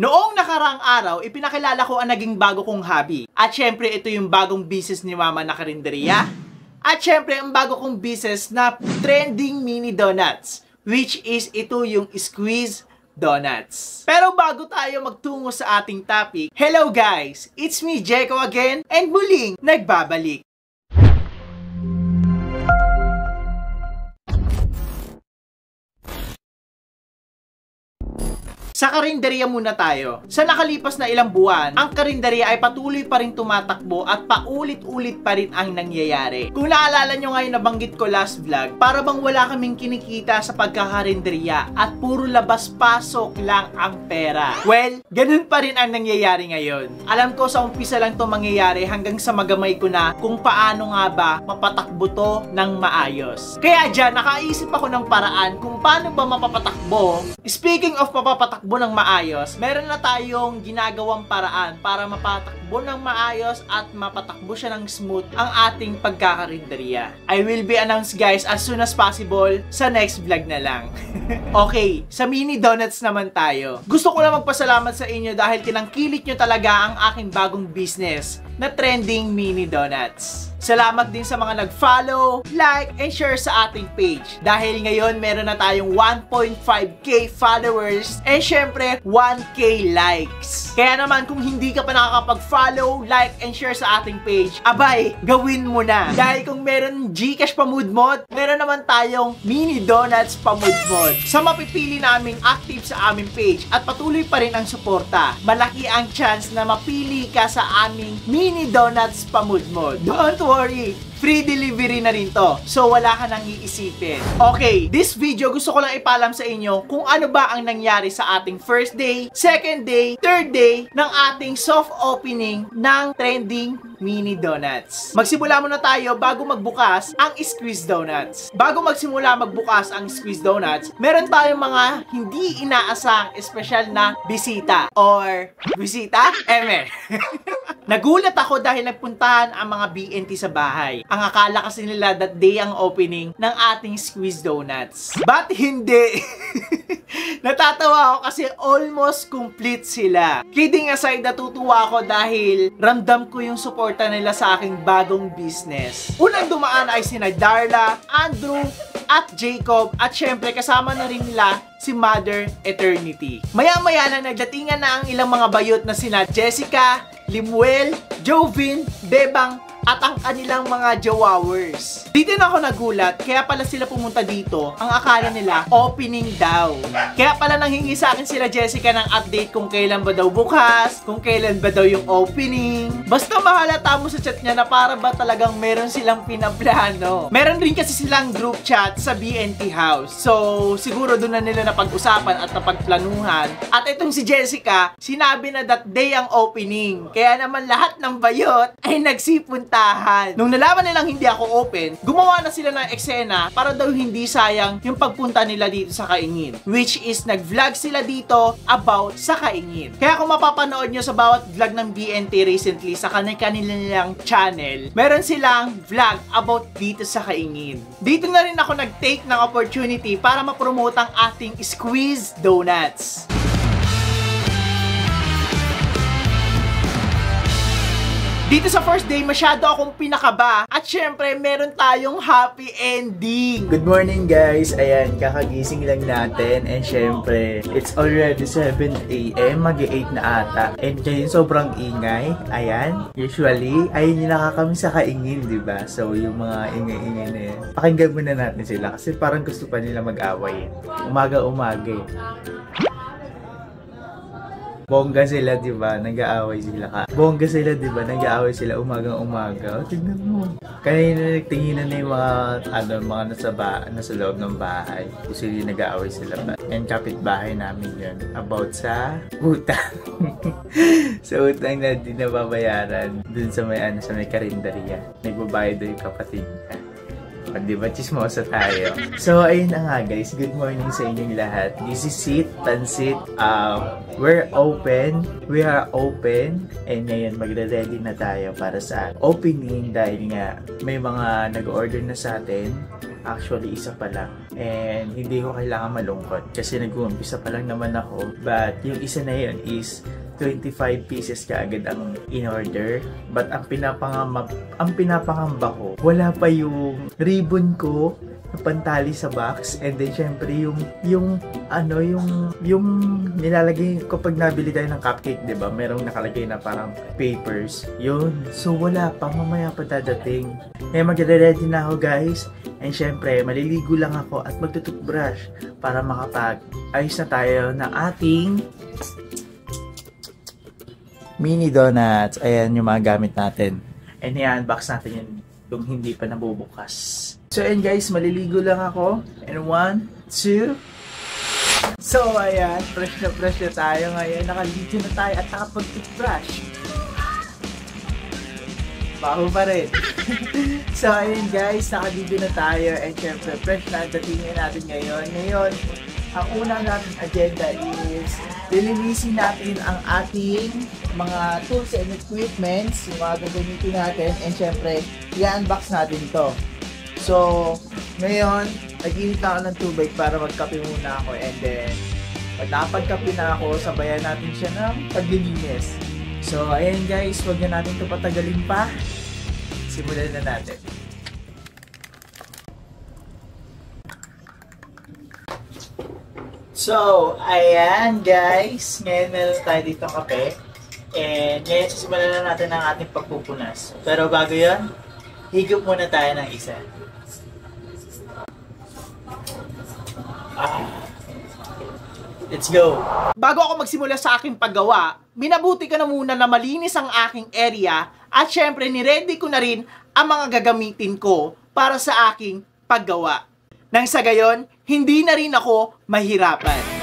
Noong nakaraang araw, ipinakilala ko ang naging bago kong hobby. At syempre, ito yung bagong business ni Mama na karinderya. At syempre, ang bago kong business na trending mini donuts. Which is ito yung squeeze donuts. Pero bago tayo magtungo sa ating topic, hello guys! It's me, Jeko again, and muling nagbabalik. Sa karinderya muna tayo. Sa nakalipas na ilang buwan, ang karinderya ay patuloy pa rin tumatakbo at paulit-ulit pa rin ang nangyayari. Kung naalala nyo ngayon nabanggit ko last vlog, para bang wala kaming kinikita sa pagkakarinderya at puro labas-pasok lang ang pera. Well, ganun pa rin ang nangyayari ngayon. Alam ko sa umpisa lang to mangyayari hanggang sa magamay ko na kung paano nga ba mapatakbo to ng maayos. Kaya dyan, nakaisip ako ng paraan kung paano ba mapapatakbo. Speaking of mapapatakbo ng maayos, meron na tayong ginagawang paraan para mapatakbo ng maayos at mapatakbo siya ng smooth ang ating pagkakarinderya. I will be announced guys as soon as possible sa next vlog na lang. Okay, sa mini donuts naman tayo. Gusto ko lang magpasalamat sa inyo dahil tinangkilik nyo talaga ang aking bagong business na trending mini donuts. Salamat din sa mga nag-follow, like, and share sa ating page. Dahil ngayon, meron na tayong 1.5k followers and syempre, 1k likes. Kaya naman, kung hindi ka pa nakakapag-follow, like, and share sa ating page, abay, gawin mo na. Dahil kung meron Gcash pamudmod, meron naman tayong mini donuts pamudmod. Sa mapipili naming active sa aming page at patuloy pa rin ang suporta, malaki ang chance na mapili ka sa aming mini donuts pamudmod. Don't worry, free delivery na rin to. So, wala ka nang iisipin. Okay, this video, gusto ko lang ipaalam sa inyo kung ano ba ang nangyari sa ating first day, second day, third day ng ating soft opening ng trending mini donuts. Magsimula muna tayo bago magbukas ang squeeze donuts. Bago magsimula magbukas ang squeeze donuts, meron tayong mga hindi inaasang espesyal na bisita. Or, bisita? Eme. Nagulat ako dahil nagpuntahan ang mga BNT sa bahay. Ang akala kasi nila that day ang opening ng ating squeeze donuts. But hindi. Natatawa ako kasi almost complete sila. Kidding aside, natutuwa ako dahil ramdam ko yung suporta nila sa aking bagong business. Unang dumaan ay sina Darla, Andrew, at Jacob, at syempre kasama na rin nila si Mother Eternity. Maya-maya na nagdatingan na ang ilang mga bayot na sina Jessica, Limuel, Jovin, Bebang, at ang kanilang mga jowawers. Dito na ako nagulat, kaya pala sila pumunta dito, ang akala nila opening daw. Kaya pala nanghingi sa akin sila Jessica ng update kung kailan ba daw bukas, kung kailan ba daw yung opening. Basta mahalata mo sa chat niya na para ba talagang meron silang pinaplano. Meron rin kasi silang group chat sa BNT house. So, siguro doon na nila napag-usapan at napagplanuhan. At itong si Jessica, sinabi na that day ang opening. Kaya naman lahat ng bayot ay nagsipon. Nung nalaman nilang hindi ako open, gumawa na sila ng eksena para daw hindi sayang yung pagpunta nila dito sa Kaingin. Which is, nag-vlog sila dito about sa Kaingin. Kaya kung mapapanood nyo sa bawat vlog ng BNT recently sa kanilang channel, meron silang vlog about dito sa Kaingin. Dito na rin ako nag-take ng opportunity para ma-promote ang ating squeeze donuts. Dito sa first day, masyado akong pinakaba. At syempre, meron tayong happy ending. Good morning guys. Ayan, kakagising lang natin. And syempre, it's already 7 AM. Mag-8 na ata. And ngayon, sobrang ingay. Ayan. Usually, ayun yung nakakami sa Kaingin, diba? So, yung mga ingay-ingay na yun. Pakinggan muna natin sila. Kasi parang gusto pa nila mag-away. Umaga-umaga eh. Bongga sila, di ba? Nag-aaway sila ka. Bongga sila, di ba? Nag-aaway sila umagang-umaga. O, tignan mo. Kanina nagtinginan na yung mga nasa loob ng bahay. Usually nag-aaway sila ba? And kapitbahay namin yun. About sa utang. Sa utang na di nababayaran. Dun sa may karinderya. Nagbabayad doon yung kapatid niya. Di ba, chismosa tayo. So, ayun na nga guys. Good morning sa inyong lahat. This is Sit Pansit. We're open. We are open. And ngayon, magre-ready na tayo para sa opening dahil nga may mga nag-order na sa atin. Actually, isa pa lang. And hindi ko kailangan malungkot kasi nag-uumpisa pa lang naman ako. But yung isa na yun is 25 pieces kaagad ang in-order. But ang pinapangamba ko, wala pa yung ribbon ko na pantali sa box. And then syempre yung nilalagay ko pag nabili tayo ng cupcake, 'di ba? Merong nakalagay na parang papers. Yun. So wala pa, mamaya pa dadating. Kaya magre-ready na ako, guys. And syempre, maliligo lang ako at magtututbrush para makapag-ayos na tayo ng ating mini donuts. Ayan yung mga gamit natin. And i-unbox natin yung hindi pa nabubukas. So ayan guys, maliligo lang ako. And 1, 2. So ayan, fresh na tayo ngayon. Nakaligo na tayo at nakapag-toothbrush. Baho pa rin. So ayan guys, nakaligo na tayo. And syempre, fresh na datingin natin ngayon. Ngayon, ang unang natin agenda is lilinisin natin ang ating mga tools and equipments, yung mga gagamitin natin, and syempre, i-unbox natin to. So, ngayon, nag-init na ako ng tubig para magkape muna ako, and then, pag nakapagkape na ako, sabayan natin siya ng paglilinis. So, ayan guys, huwag na natin ito patagalin pa. Simulan na natin. So, ayan guys, ngayon meron tayo dito kape. And ngayon sisimulan na natin ang ating pagpupunas. Pero bago yun, higop muna tayo ng isa. Let's go! Bago ako magsimula sa aking paggawa, minabuti ko na muna na malinis ang aking area at syempre niready ko na rin ang mga gagamitin ko para sa aking paggawa. Nang sa gayon, hindi na rin ako mahirapan.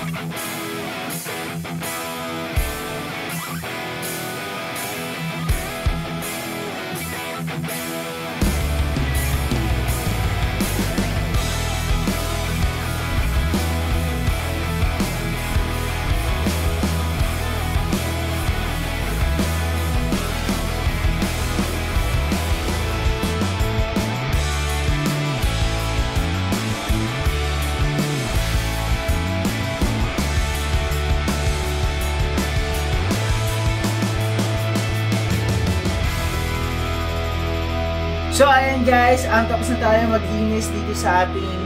So ayan guys, tapos na tayo maglinis dito sa ating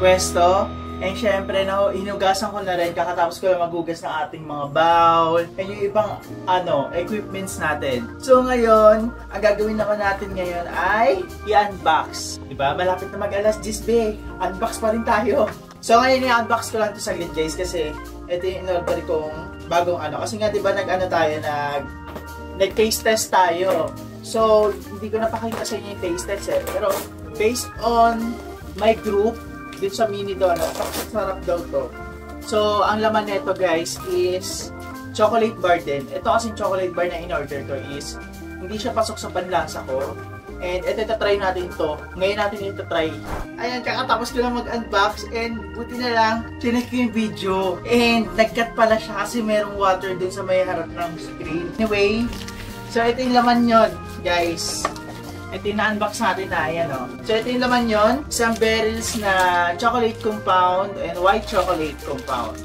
pwesto. And syempre, inugasan ko na rin, kakatapos ko lang maghugas ng ating mga bowl and yung ibang equipments natin. So ngayon, ang gagawin naman natin ngayon ay i-unbox. Diba? Malapit na mag-alas 10, unbox pa rin tayo. So ngayon, i-unbox ko lang ito saglit guys kasi ito yung in-order kong bagong Kasi nga diba nag-taste test tayo. So, hindi ko napakita sa inyo yung taste test pero based on my group dito sa mini donut, sarap daw to. So, ang laman nito guys is chocolate bar din. Ito kasing chocolate bar na in-order ko is hindi siya pasok sa panlasa ko. And ito, itatry natin to. Ngayon natin ito try. Ayan, kakatapos ko lang mag-unbox and buti na lang, chinek ko yung video. And nag-cut pala siya kasi merong water dun sa may harap ng screen. Anyway, so ito yung laman yon guys. Ito yung na-unbox natin na, ayan o. So ito yung laman yon, isang barrels na chocolate compound and white chocolate compound.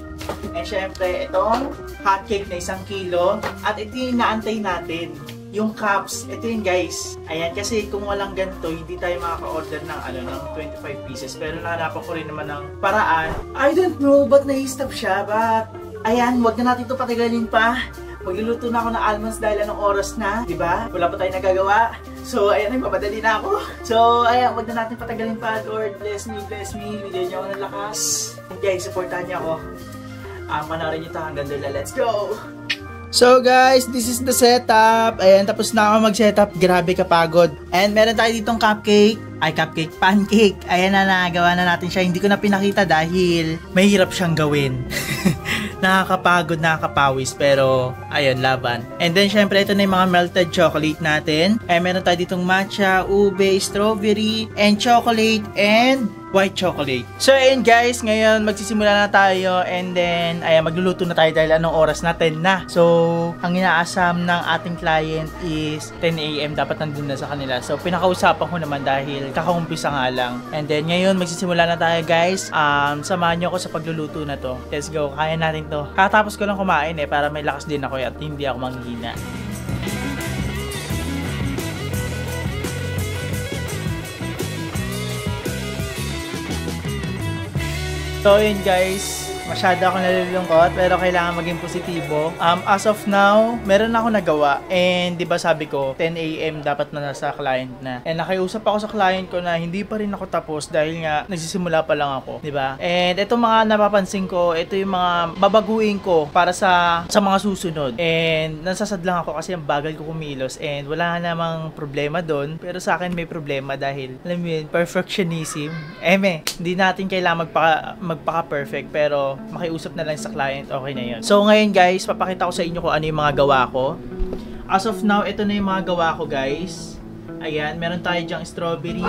And syempre, itong hot cake na 1 kilo. At ito yung naantay natin. Yung cups, ito yun guys. Ayan, kasi kung walang ganito, hindi tayo makaka-order ng, ng 25 pieces. Pero nahanapan ko rin naman ng paraan. I don't know, ba't na-stop siya? But, ayan, wag na natin ito patagalin pa. Magluluto na ako ng almonds dahil anong oras na, di ba? Wala pa tayong nagagawa. So, ayan, mapadali na ako. So, ayan, wag na natin patagalin pa. Lord, bless me, bigyan niyo ako ng lakas. Guys, supportahan niyo ako. Manoorin niyo ito hanggang dulo. Let's go! So guys, this is the setup. Ayan, tapos na ako mag-setup. Grabe kapagod. And meron tayo ditong pancake. Ayan na, nagawa na natin siya. Hindi ko na pinakita dahil mahirap siyang gawin. Nakakapagod, nakakapawis. Pero, ayun, laban. And then, syempre, ito na yung mga melted chocolate natin. Ayan, meron tayo ditong matcha, ube, strawberry, and chocolate, and white chocolate. So ayun guys, ngayon magsisimula na tayo and then ayan, magluluto na tayo dahil anong oras natin na. So ang inaasam ng ating client is 10 AM dapat nandun na sa kanila. So pinakausapan ko naman dahil kakaumpisa nga lang. And then ngayon magsisimula na tayo guys. Samahan nyo ako sa pagluluto na to. Let's go, kaya natin to. Katapos ko lang kumain para may lakas din ako at hindi ako manghihina. So yun guys, masyado ako nalulungkot pero kailangan maging positibo. As of now, meron ako nagawa and 'di ba sabi ko 10 AM dapat na nasa client na. And nakiusap ako sa client ko na hindi pa rin ako tapos dahil nga nagsisimula pa lang ako, 'di ba? And ito mga napapansin ko, ito yung mga babaguhin ko para sa mga susunod. And nasasad lang ako kasi ang bagal ko kumilos and wala namang problema doon, pero sa akin may problema dahil alam mo yun, perfectionism. Hindi natin kailangan magpaka-perfect pero makiusap na lang sa client, okay na yun. So ngayon guys, papakita ko sa inyo kung ano yung mga gawa ko. As of now, ito na yung mga gawa ko guys. Ayan, meron tayo dyang strawberry,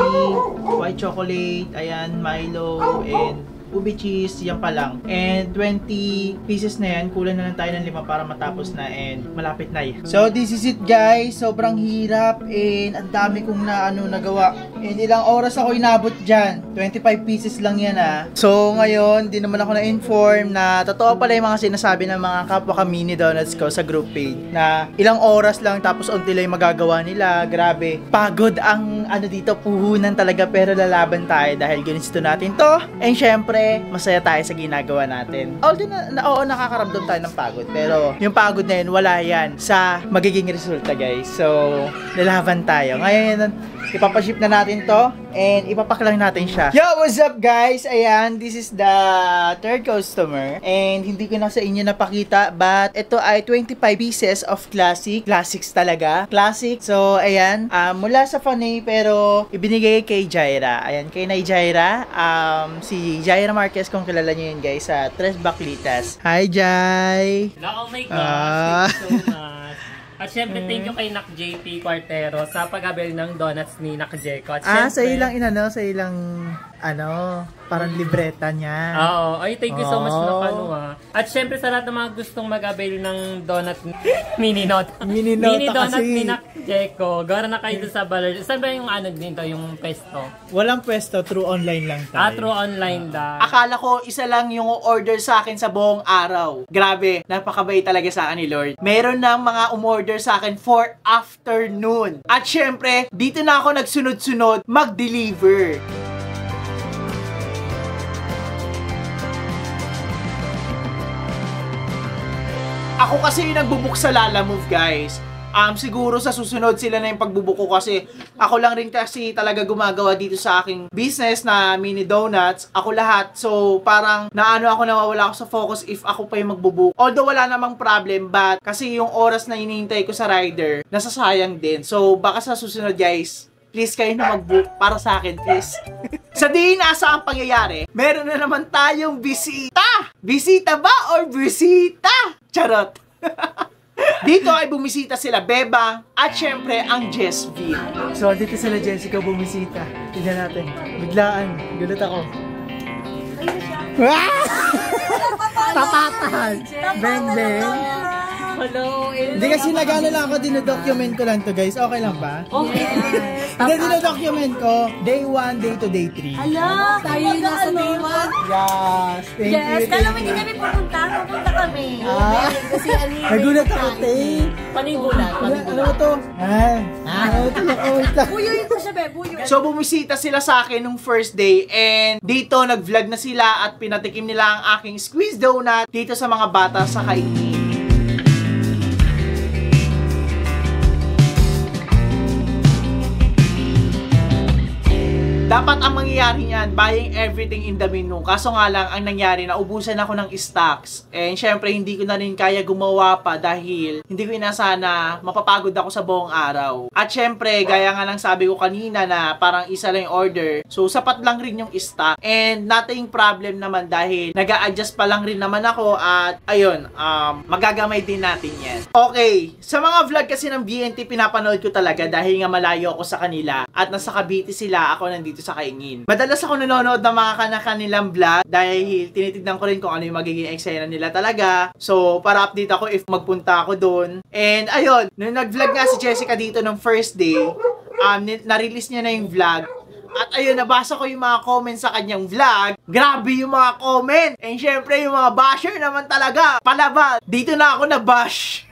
white chocolate, ayan, Milo, and ubi cheese, yan pa lang. And 20 pieces na yan, kulang na lang tayo ng 5 para matapos na and malapit na yan. So this is it guys, sobrang hirap and ang dami kong nagawa. And ilang oras ako inabot dyan, 25 pieces lang yan So ngayon, di naman ako na-inform na totoo pala yung mga sinasabi ng mga kapwa ka mini donuts ko sa group page na ilang oras lang tapos unti lang yung magagawa nila. Grabe, pagod ang dito, puhunan talaga pero lalaban tayo dahil gusto natin to. And syempre, masaya tayo sa ginagawa natin. Although oo, nakakaramdam tayo ng pagod. Pero yung pagod na yun, wala yan sa magiging resulta guys. So, lalaban tayo. Ngayon, ipapaship na natin to and ipapak lang natin siya. Yo, what's up guys? Ayan, this is the third customer and hindi ko na sa inyo napakita but ito ay 25 pieces of classics talaga. Classic. So, ayan, mula sa Fanay pero ibinigay kay Jaira. Ayan, kay Nay Jaira. Si Jaira Marquez, kung kilala nyo yun guys, sa Tres Baclitas. Hi, Jai! Oh my gosh, thank you so much. At syempre, thank you kay Nak JP Cuartero sa pag-abel ng donuts ni Nak Jeco. At syempre, sa ilang parang libreta niya. Oo, ay thank you so much na At syempre, sa lahat ng mga gustong mag-abel ng donut mini donut ni Nak Jeco, gara na kayo sa Baler. Saan ba yung dito, yung pwesto? Walang pwesto, through online lang tayo. Through online da. Akala ko isa lang yung order sa akin sa buong araw. Grabe, napakabait talaga sa akin ni Lord. Meron ng mga umorder sa akin for afternoon. At syempre, dito na ako nagsunod-sunod mag-deliver. Ako kasi yung nagbubook sa Lalamove guys. Siguro sa susunod sila na yung pagbubuko kasi ako lang rin kasi talaga gumagawa dito sa aking business na mini donuts. Ako lahat. So parang nawawala ako sa focus if ako pa yung magbubook. Although wala namang problem but kasi yung oras na hinihintay ko sa rider, nasasayang din. So baka sa susunod guys, please kayo na mag-book para sa akin please. Sa di nasa ang pangyayari, meron na naman tayong bisita. Bisita ba or bisita? Charot. Dito ay bumisita sila Bebang at syempre ang Jessville. So dito sila Jessica bumisita. Tignan natin. Biglaan. Gulat ako. Tapatan! Beng beng! Hello! Hindi kasi lang ako, dinodocument ko lang to guys. Okay lang ba? Okay. Hindi, dinodocument ko day 1, day 2, day 3. Hala, tayo yung nasa day 1. Yes, thank you. Yes, kala mo hindi kami pupunta kami. Kasi nagulat ako, Tay. Panigulat. Ano to? Buyuin ko siya, be. Buyuin. So, bumisita sila sa akin nung first day and dito nag-vlog na sila at pinatikim nila ang aking squeeze donut dito sa mga bata sa kainin. Dapat ang mangyayari niyan, buying everything in the menu. Kaso nga lang, ang nangyari, naubusan ako ng stocks. And syempre, hindi ko na rin kaya gumawa pa dahil hindi ko inasahan na mapapagod ako sa buong araw. At syempre, gaya nga lang sabi ko kanina na parang isa lang yung order. So, sapat lang rin yung stock. And nothing problem naman dahil nag-a-adjust pa lang rin naman ako at ayun, magagamay din natin yan. Okay, sa mga vlog kasi ng BNT, pinapanood ko talaga dahil nga malayo ako sa kanila at nasa Cavite sila, ako nandito dito sa Kaingin. Madalas ako nanonood ng mga kanilang vlog dahil tinitignan ko rin kung ano yung magiging eksena nila talaga. So, para update ako if magpunta ako doon. And ayun, nung nag-vlog nga si Jessica dito nung first day, na-release niya na yung vlog. At ayun, nabasa ko yung mga comments sa kanyang vlog. Grabe yung mga comment. And syempre, yung mga basher naman talaga. Palaba, dito na ako na-bash.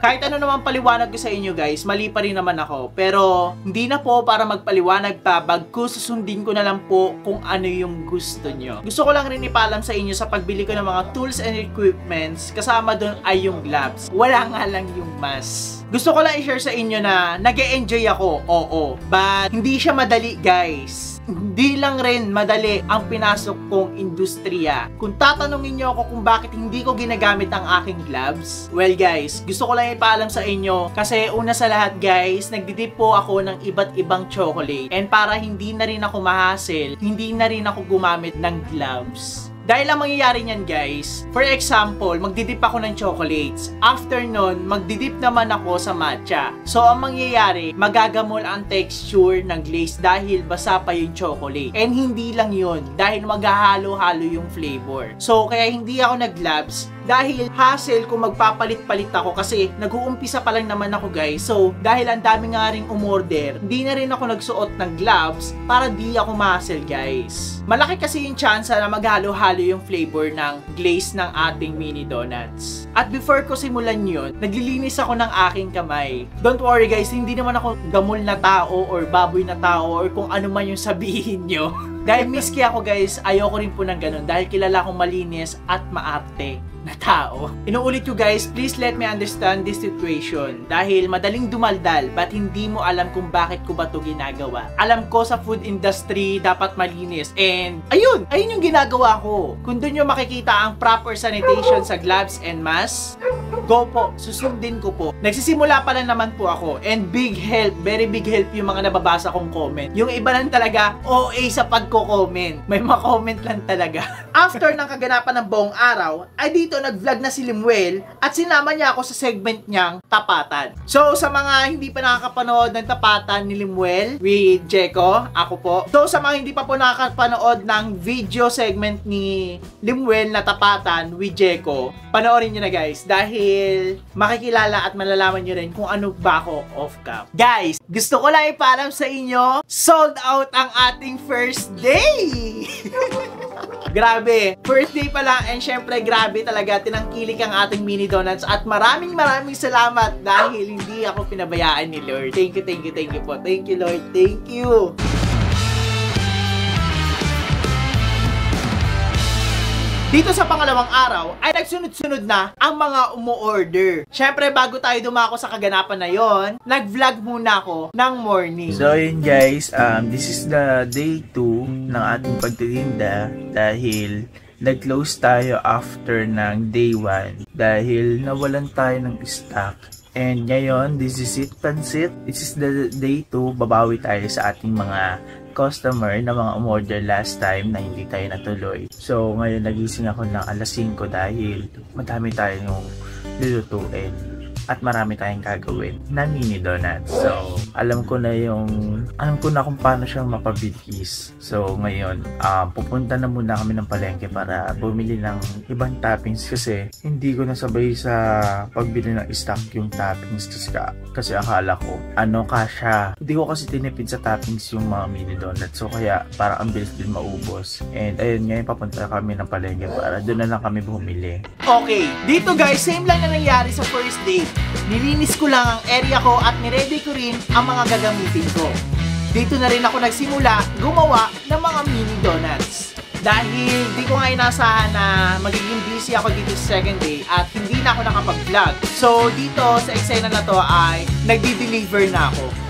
Kahit ano naman paliwanag ko sa inyo guys, mali pa rin naman ako. Pero hindi na po para magpaliwanag pa, bagkus susundin ko na lang po kung ano yung gusto nyo. Gusto ko lang rin ipaalam sa inyo sa pagbili ko ng mga tools and equipments, kasama doon ay yung gloves. Wala nga lang yung mask. Gusto ko lang i-share sa inyo na nag-e-enjoy ako, oo. But hindi siya madali guys. Hindi lang rin madali ang pinasok kong industriya. Kung tatanungin nyo ako kung bakit hindi ko ginagamit ang aking gloves, well guys, gusto ko lang ipaalam sa inyo kasi una sa lahat guys, nagdidip po ako ng iba't ibang chocolate. And para hindi na rin ako ma-hassle, hindi na rin ako gumamit ng gloves. Dahil ang mangyayari niyan guys, for example, magdidip ako ng chocolates. After nun, magdidip naman ako sa matcha. So, ang mangyayari, magagamol ang texture ng glaze dahil basa pa yung chocolate. And hindi lang yun, dahil maghahalo-halo yung flavor. So, kaya hindi ako nag-gloves dahil hassle kung magpapalit-palit ako kasi nag-uumpisa pa lang naman ako guys. So, dahil ang dami nga ring umorder, hindi na rin ako nagsuot ng gloves para di ako ma-hassle guys. Malaki kasi yung chance na maghalo-halo yung flavor ng glaze ng ating mini donuts. At before ko simulan yun, naglilinis ako ng aking kamay. Don't worry guys, hindi naman ako gamol na tao or baboy na tao or kung ano man yung sabihin nyo. Dahil miski ako guys, ayoko rin po ng ganun dahil kilala akong malinis at maarte na tao. Inuulit ko guys, please let me understand this situation dahil madaling dumaldal but hindi mo alam kung bakit ko ba to ginagawa. Alam ko sa food industry dapat malinis and ayun yung ginagawa ko. Kung doon nyo makikita ang proper sanitation sa gloves and mask, go po, susundin ko po. Nagsisimula pa lang naman po ako and big help, very big help yung mga nababasa kong comment. Yung iba lang talaga OA sa pagko-comment. May mga comment lang talaga. After ng kaganapan ng buong araw, ay dito nag-vlog na si Limuel at sinama niya ako sa segment niyang Tapatan. So sa mga hindi pa nakakapanood ng Tapatan ni Limuel with Jeko, ako po. So sa mga hindi pa po nakakapanood ng video segment ni Limuel na Tapatan with Jeko, panoorin niyo na guys dahil makikilala at malalaman niyo rin kung ano ba ako off-cam. Guys, gusto ko lang ipaalam sa inyo, sold out ang ating first day! Grabe, first day pa lang and syempre grabe talaga tinangkilik ang ating mini donuts at maraming salamat dahil hindi ako pinabayaan ni Lord. Thank you po. Thank you Lord, thank you. Dito sa pangalawang araw ay nagsunod-sunod na ang mga umu-order. Syempre bago tayo dumako sa kaganapan na yon, nag-vlog muna ako ng morning. So yun guys, this is the day 2 ng ating pagtitinda dahil nag-close tayo after ng day 1 dahil nawalan tayo ng stock. And ngayon, this is it, pansit. This is the day 2, babawi tayo sa ating mga customer na mga umorder last time na hindi tayo natuloy. So ngayon nagising ako ng alas 5 dahil madami tayong lulutuin at marami tayong gagawin na mini donuts. So alam ko na kung paano siyang mapabilis. So ngayon pupunta na muna kami ng palengke para bumili ng ibang toppings kasi hindi ko nasabay sa pagbili ng stock yung toppings kasi akala ko kasya. Hindi ko kasi tinipid sa toppings yung mga mini donuts. So kaya para ang bilis din maubos. And ayun ngayon papunta kami ng palengke para doon na lang kami bumili. Okay, dito guys, same lang na nangyari sa first date. Nilinis ko lang ang area ko at niready ko rin ang mga gagamitin ko. Dito na rin ako nagsimula gumawa ng mga mini donuts. Dahil di ko nga inasahan na magiging busy ako dito sa second day at hindi na ako nakapag-vlog. So dito sa eksena na to ay nagdi-deliver na ako.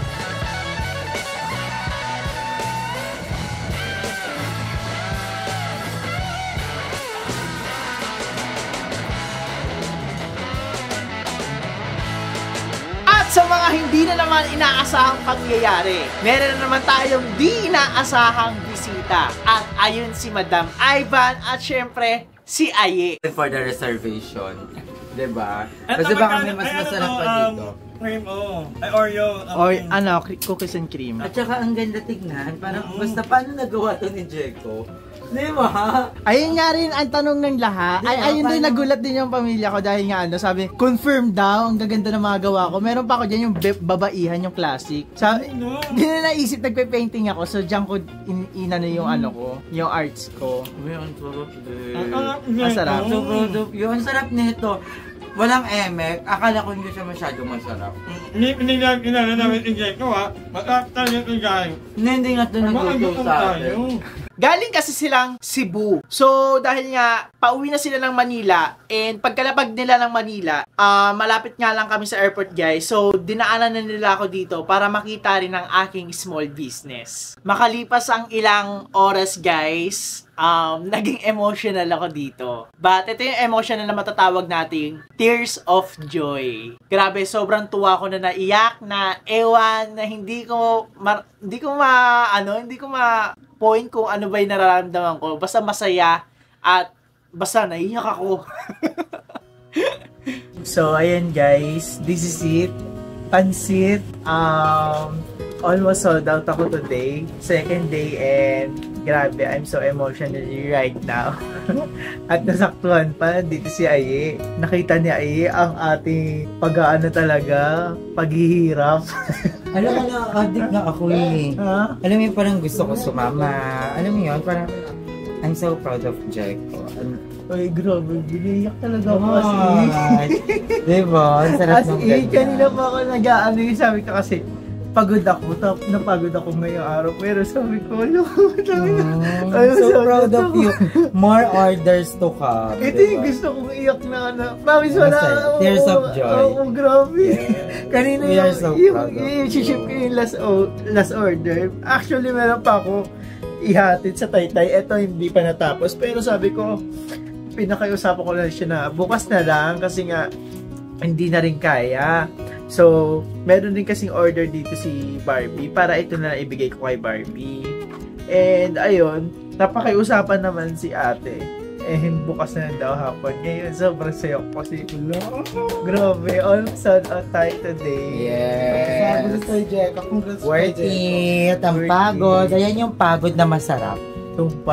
Sa mga hindi na naman inaasahang pangyayari, meron na naman tayong di inaasahang bisita. At ayun si Madam Ivan at syempre si Aye. For the reservation. Diba? Kasi baka may mas masarap pa dito. Cream, ay Oreo. Or ano, cookies and cream. At saka ang ganda tignan, parang basta paano nagawa to ni Jeko? Diba? Ayun nga rin ang tanong ng lahat. Ayun din, nagulat din yung pamilya ko dahil nga ano, sabi, confirm daw, ang gaganda ng mga gawa ko. Meron pa ako dyan yung babaihan, yung classic. Sabi, hindi na naisip, nagpe-painting ako, so dyan ko inano yung ano ko, yung arts ko. Ang sarap din. Ang sarap. Yung sarap nito. Walang emek, akala ko hindi siya masyado masarap. Hindi na kinala namin enjoy ko ha. Masarap tayo yung guys. Hindi nga ito nagluto sa atin. Galing kasi silang Cebu. So, dahil nga, pauwi na sila ng Manila, and pagkalapag nila ng Manila, malapit nga lang kami sa airport, guys. So, dinaanan na nila ako dito para makita rin ang aking small business. Makalipas ang ilang oras, guys, naging emotional ako dito. But ito yung emotional na matatawag nating tears of joy. Grabe, sobrang tuwa ko na naiyak, na ewan, na hindi ko point kung ano ba yung nararamdaman ko. Basta masaya at basta naiyak ako. So, ayan guys. This is it. Pansit. Almost sold out ako today. Second day and grabe, I'm so emotionally right now. At nasaktuhan pa dito si Aye. Nakita ni Aye ang ating pag-aano talaga, paghihirap. Alam mo na, addict na ako eh. Alam mo yun, parang gusto ko sumama. Alam mo yun, parang I'm so proud of Jeko. Ay, grabe, biniyak talaga ako as in. Diba? Ang sarap ng ganda. Kanina pa ako nag-aano yung sabi ko kasi, pagod ako, napagod ako ngayong araw, pero sabi ko, I'm so proud of you. More orders to come. Ito yung gusto kong iyak na, promise wala. Tears of joy. Oo, grabe. Kanina yung ship ko yung last order. Actually, meron pa ako ihatid sa Taytay. Ito hindi pa natapos, pero sabi ko, pinakaiusapan ko lang siya na bukas na lang kasi nga, hindi na rin kaya. So, meron din kasing order dito si Barbie para ito na ibigay ko kay Barbie. And ayun, napakiusapan naman si ate. And bukas na daw hapon. Ngayon, sobrang sayo ko kasi grabe, almost sold out tayo today. Yes. Congrats worth it. Ang pagod. Ayan yung pagod na masarap. Yung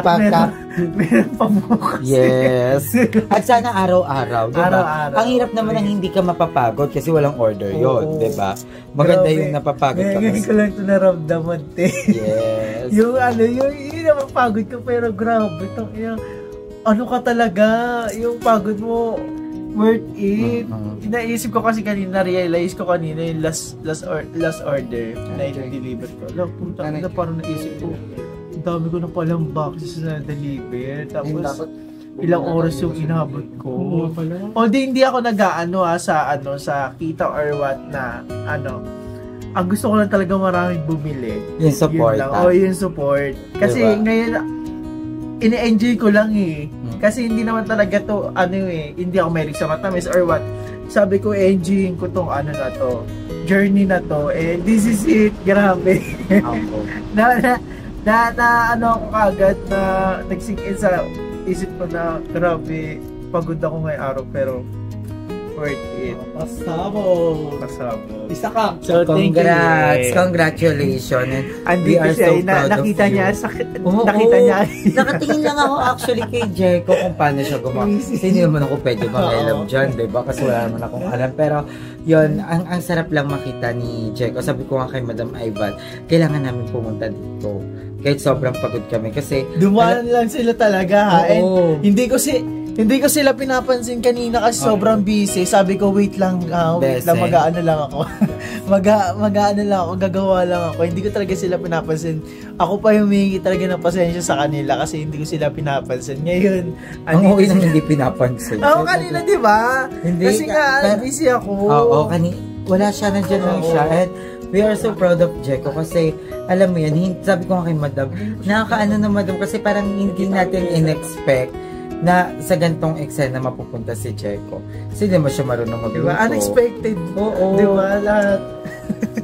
pagka. Meron pa bukas. Yes. At sana araw-araw, diba? Araw-araw. Ang hirap naman ang hindi ka mapapagod kasi walang order yon, diba? Maganda yung napapagod ka. Ngayon ko lang ito naramdaman, te. Yes. yung napapagod ko, pero grabe. Ano ka talaga? Yung pagod mo, worth it. Inaisip ko kasi kanina, realize ko kanina yung last order na i-deliver ko. Punta na parang naisip ko. Dami ko na palang boxes na deliver. Tapos, ilang oras yung inabot ko. O hindi ako nag-aano sa kita or what na ang gusto ko lang talaga maraming bumili. Yung support. Yung support. Kasi ngayon, ini-enjoy ko lang eh. Kasi hindi naman talaga to, hindi ako mahilig sa matamis or what. Sabi ko, enjoying ko tong na to. Journey na to. And this is it. Grabe. Ako kagad na nagsink in sa isip ko na grabe, pagod ako ngayong araw pero worth it. Pasabog. Isa ka. So, congrats. Congratulations. We are so proud nakita of you. Nakita niya. Nakatingin lang ako actually kay Jeko kung paano siya gumawa. Kasi hindi naman ako pwede mag-alam dyan, diba? Kasi wala naman akong alam. Pero, yun, ang sarap lang makita ni Jeko. Sabi ko nga kay Madam Ivan, kailangan namin pumunta dito. Kahit sobrang pagod kami kasi dumaan lang sila talaga ha. And hindi ko sila pinapansin kanina kasi sobrang busy. Sabi ko wait lang mag-aano lang ako. mag-aano lang ako, gagawa lang ako. Hindi ko talaga sila pinapansin. Ako pa yung humingi talaga ng pasensya sa kanila kasi hindi ko sila pinapansin. Ngayon, ang okay nang hindi pinapansin. Ako kanina, di ba? Kasi nga, busy ako. Wala siya, nandiyan lang siya. And we are so proud of Jeko kasi alam mo yan, sabi ko nga kay Madam, nakakaano na Madam kasi parang hindi natin in-expect na sa gantong eksena mapupunta si Jeko. Kasi di ba siya marunong magluto? Diba? Unexpected. Oo. Diba? Lahat.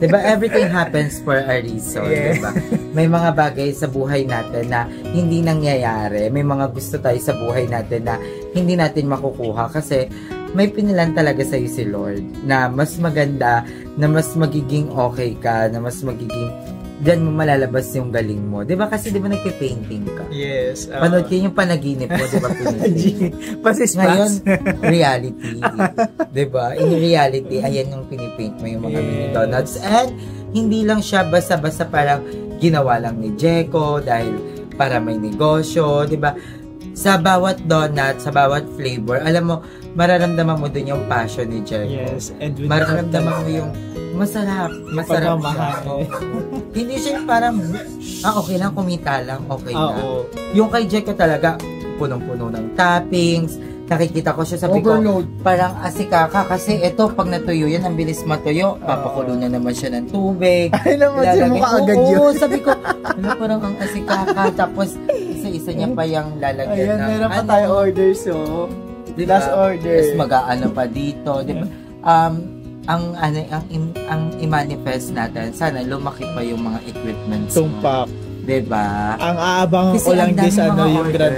Diba? Everything happens for a reason. Yeah. Diba? May mga bagay sa buhay natin na hindi nangyayari. May mga gusto tayo sa buhay natin na hindi natin makukuha kasi may pinilan talaga sa'yo si Lord na mas maganda, na mas magiging okay ka, na mas magiging diyan mo malalabas yung galing mo. 'Di ba kasi 'di ba nagpe-painting ka? Yes. Panood kayo yung panaginip mo, 'di ba? Pasis Ngayon, reality. 'Di ba? In reality, ayan yung pinipaint mo yung mga mini donuts. And hindi lang siya basta-basta parang ginawa lang ni Jeko dahil para may negosyo, 'di ba? Sa bawat donut, sa bawat flavor, alam mo, mararamdaman mo dun yung passion ni Jeko. Yes. And with Mararamdaman mo yung masarap siya. Hindi siya yung parang, okay lang, kumita lang, okay na. Yung kay Jeko talaga, punong-puno ng toppings, nakikita ko siya, sabi ko, parang asikaka, kasi ito, pag natuyo yan, ang bilis matuyo, papakulo na naman siya ng tubig. Ay naman, siya mukha agad yun. Oo, sabi ko, parang ang asikaka, tapos isa-isa niya pa yung lalagyan. Ayan, meron pa tayo orders, so. Diba? Last order. Tapos mag-aano pa dito, diba? Ang i-manifest natin, sana lumaki pa yung mga equipments mo. Tumpak. Diba? Ang aabangan Kasi ko lang ang dami this yung orders.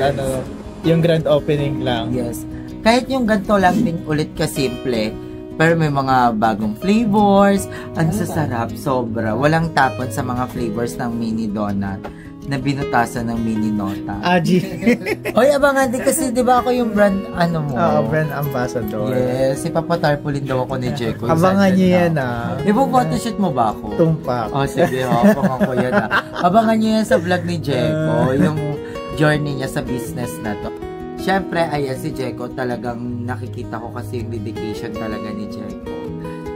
yung grand opening lang. Yes. Kahit yung ganito lang din ulit ka-simple, pero may mga bagong flavors, ang sasarap, sobra. Walang tapon sa mga flavors ng mini donut na binutasan ng mini nota. Aji. Hoy, abangan din kasi 'di ba ako yung brand mo? Oo, brand ambassador. Yes, ipapatarpaulin daw ako ni Jeko. Abangan niyo yan Ipo-photoshoot mo ba ako? Tumpak. Sige, abangan ko yan Abangan niyo yan sa vlog ni Jeko, yung journey niya sa business na to. Siyempre, ayan si Jeko, talagang nakikita ko kasi yung dedication talaga ni Jeko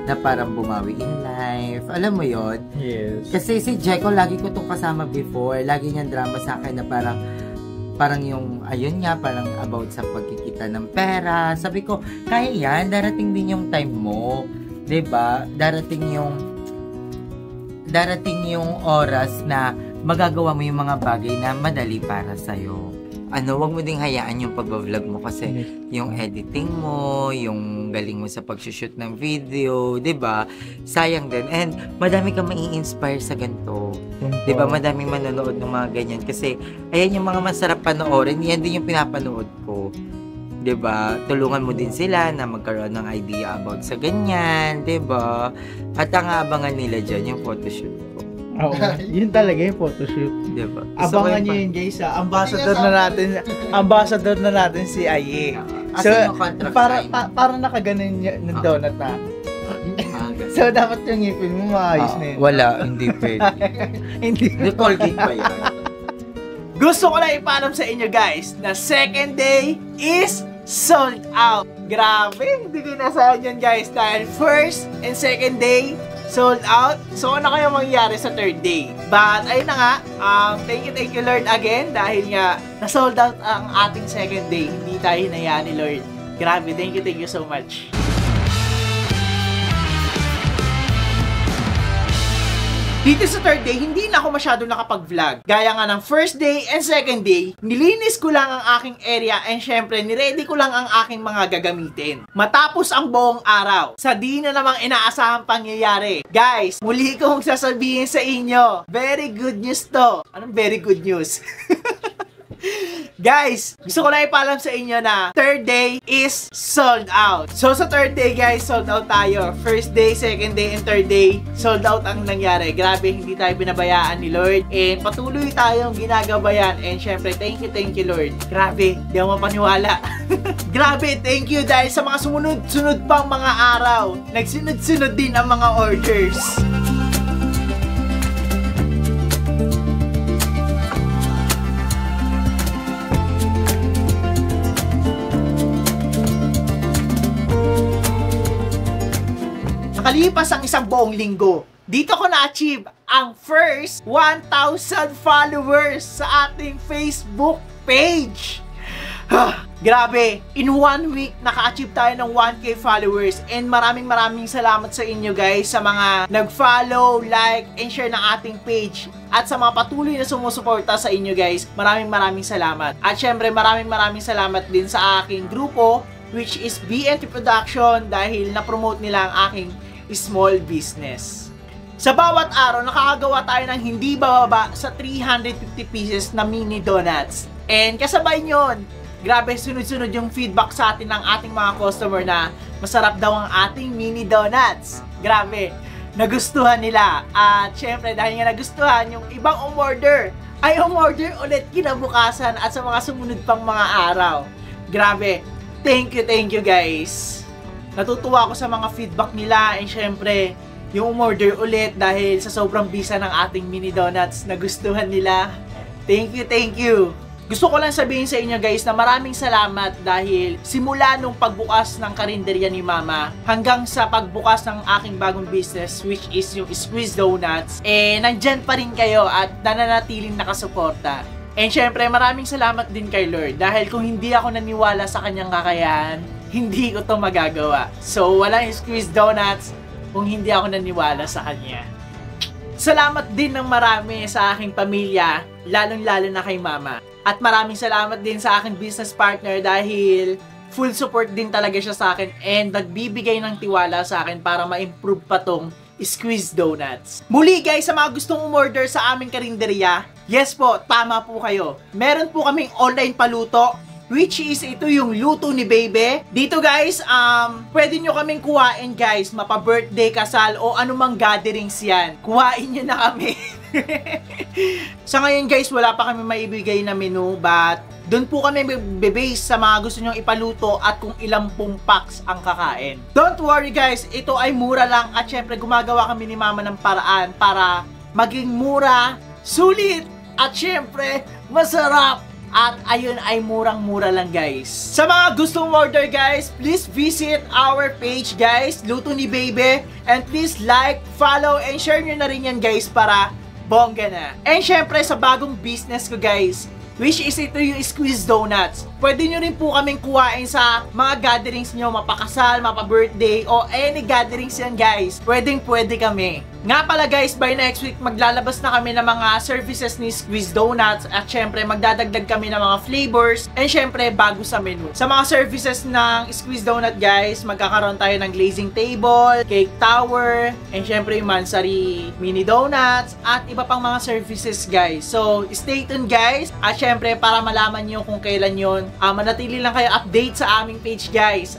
na parang bumawi in life. Alam mo yon? Yes. Kasi si Jeko, lagi ko itong kasama before. Lagi niyang drama sa akin na parang yung, ayun nga, parang about sa pagkikita ng pera. Sabi ko, kaya yan, darating din yung time mo. 'Di ba? Darating yung oras na magagawa mo yung mga bagay na madali para sa'yo. Wag mo ding hayaan yung pag-vlog mo kasi yung editing mo, yung galing mo sa pag-shoot ng video, 'di ba? Sayang din. And madami kang mai-inspire sa ganito. 'Di ba? Madaming manonood ng mga ganyan kasi ayan yung mga masarap panoorin, yan din yung pinapanood ko. 'Di ba? Tulungan mo din sila na magkaroon ng idea about sa ganyan, 'di ba? At ang abangan nila diyan yung photoshoot ko. Oo, yun talaga yung photoshoot. Diba? Abangan nyo yun guys, ambassador na natin si Aye. So, para nakaganon yung donut na. So, dapat yung ngipin mo maayos na yun. Wala, hindi pwede. Hindi. Colgate pa yan. Gusto ko lang ipaalam sa inyo guys na second day is sold out. Grabe, hindi ko inasahan yun guys dahil first and second day sold out. So, ano kaya mangyayari sa third day? But, ayun na nga, thank you Lord again dahil nga na-sold out ang ating second day. Hindi tayo hinayaan ni Lord. Grabe, thank you so much. Dito sa third day, hindi na ako masyado nakapag-vlog. Gaya nga ng first day and second day, nilinis ko lang ang aking area and syempre, niready ko lang ang aking mga gagamitin. Matapos ang buong araw, sa di na namang inaasahang pangyayari. Guys, muli kong sasabihin sa inyo, very good news to. Anong very good news? Guys, gusto ko lang ipaalam sa inyo na third day is sold out. So sa third day guys, sold out tayo. First day, second day, and third day, sold out ang nangyari. Grabe, hindi tayo binabayaan ni Lord. And patuloy tayong ginagabayan. And syempre, thank you Lord. Grabe, di ako mapaniwala. Grabe, thank you dahil sa mga sumunod-sunod pang mga araw. Nagsunod-sunod din ang mga orders. Nakalipas ang isang buong linggo, dito ko na-achieve ang first 1,000 followers sa ating Facebook page. Grabe, in 1 week, naka-achieve tayo ng 1K followers and maraming salamat sa inyo guys sa mga nag-follow, like, and share ng ating page at sa mga patuloy na sumusuporta sa inyo guys, maraming salamat. At syempre, maraming salamat din sa aking grupo which is BNT Production dahil na-promote nila ang aking small business. Sa bawat araw, nakakagawa tayo ng hindi bababa sa 350 pieces na mini donuts. And kasabay nyon, Grabe, sunod-sunod yung feedback sa atin ng ating mga customer na masarap daw ang ating mini donuts. Grabe, nagustuhan nila. At syempre, dahil nga nagustuhan, yung ibang umorder ay umorder ulit kinabukasan at sa mga sumunod pang mga araw. Grabe, thank you guys. Natutuwa ako sa mga feedback nila and syempre, yung umorder ulit dahil sa sobrang bisa ng ating mini donuts, nagustuhan nila. Thank you. Gusto ko lang sabihin sa inyo guys na maraming salamat dahil simula nung pagbukas ng karinderya ni Mama hanggang sa pagbukas ng aking bagong business which is yung Squeeze Donuts, nandyan pa rin kayo at nananatiling nakasuporta. And syempre maraming salamat din kay Lord dahil kung hindi ako naniwala sa kanyang kakayahan, hindi ko to magagawa. So walang Squeeze Donuts kung hindi ako naniwala sa kanya. Salamat din ng marami sa aking pamilya, lalong-lalo na kay Mama. At maraming salamat din sa aking business partner dahil full support din talaga siya sa akin and nagbibigay ng tiwala sa akin para ma-improve pa tong Squeeze Donuts. Muli guys, sa mga gustong umorder sa aming karinderya, yes po, tama po kayo. Meron po kaming online paluto, which is ito yung luto ni Bebe. Dito guys, pwede nyo kaming kuhain guys, mapa-birthday, kasal, o anumang gatherings yan. Kuhain nyo na kami. Sa ngayon guys, wala pa kami maibigay na menu, but doon po kami base sa mga gusto nyong ipaluto at kung ilang pong packs ang kakain. Don't worry guys, ito ay mura lang at syempre gumagawa kami ni Mama ng paraan para maging mura, sulit, at syempre masarap. At ayun ay murang-mura lang guys. Sa mga gustong order guys, please visit our page guys, Luto ni Bebe. And please like, follow, and share nyo na rin yan guys para bongga na. And syempre sa bagong business ko guys, which is ito yung Squeeze Donuts. Pwede nyo rin po kaming kuhain sa mga gatherings nyo, mapakasal, mapa-birthday, o any gatherings yan guys. Pwede kami. Nga pala guys, by next week, maglalabas na kami ng mga services ni Squeeze Donuts at syempre magdadagdag kami ng mga flavors and syempre bago sa menu. Sa mga services ng Squeeze Donut guys, magkakaroon tayo ng glazing table, cake tower, and syempre yung Mansari mini donuts at iba pang mga services guys. So, stay tuned guys at syempre para malaman nyo kung kailan yun, manatili lang kayo update sa aming page guys.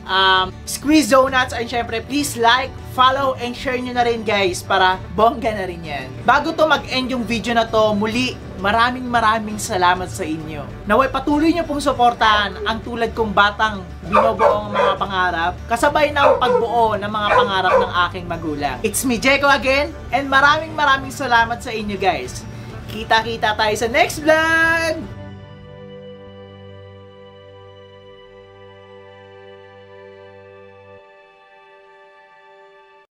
Squeeze Donuts and syempre please like, follow, and share nyo na rin guys para bongga na rin yan. Bago to mag-end yung video na to, muli, maraming salamat sa inyo. Naway patuloy nyo pong suportahan ang tulad kong batang binubuo ang mga pangarap, kasabay ng pagbuo ng mga pangarap ng aking magulang. It's me, Jeko again, and maraming salamat sa inyo guys. Kita-kita tayo sa next vlog!